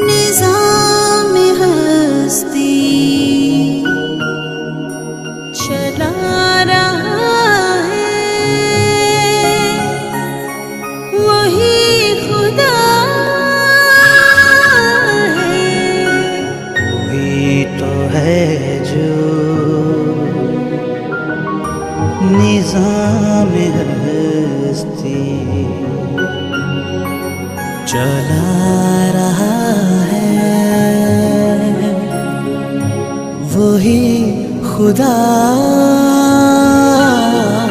निजाम हस्ती चला रहा है, वही खुदा है। वही तो है जो निजाम हस्ती चला रहा है, वही खुदा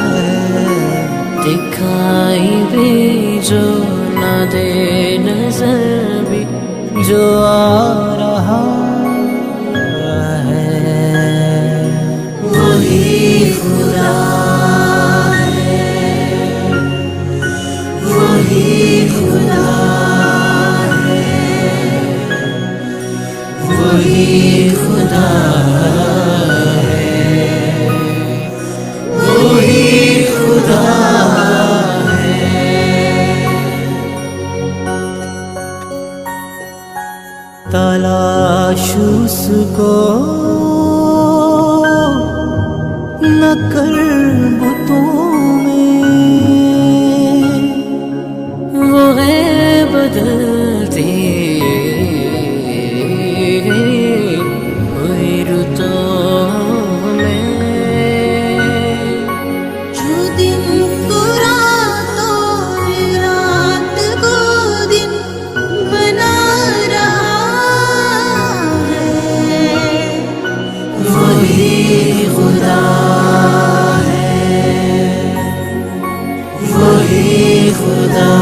है। दिखाई भी जो न दे नजर भी जो आ रहा है, वही खुदा है, वही खुदा है, वही खुदा है, वही खुदा तलाश उसको न कर बुतों में, वो है बदलती हुई रुतों में। जो दिन को रात और रात को दिन बना रहा है, वही खुदा है, वही खुदा